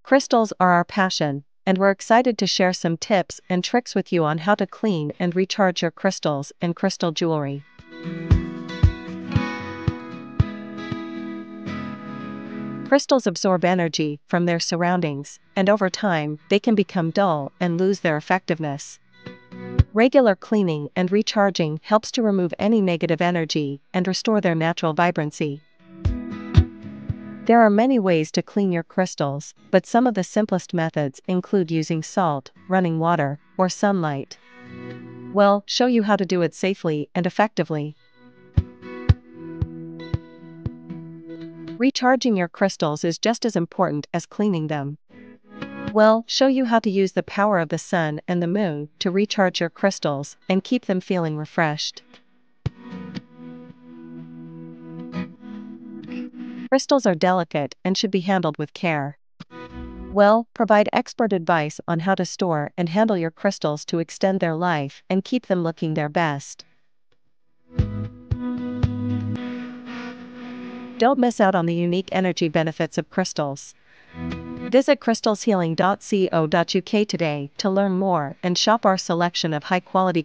Crystals are our passion, and we're excited to share some tips and tricks with you on how to clean and recharge your crystals and crystal jewelry. Crystals absorb energy from their surroundings, and over time, they can become dull and lose their effectiveness. Regular cleaning and recharging helps to remove any negative energy and restore their natural vibrancy. There are many ways to clean your crystals, but some of the simplest methods include using salt, running water, or sunlight. We'll show you how to do it safely and effectively. Recharging your crystals is just as important as cleaning them. We'll show you how to use the power of the sun and the moon to recharge your crystals and keep them feeling refreshed. Crystals are delicate and should be handled with care. We'll provide expert advice on how to store and handle your crystals to extend their life and keep them looking their best. Don't miss out on the unique energy benefits of crystals. Visit crystalshealing.co.uk today to learn more and shop our selection of high-quality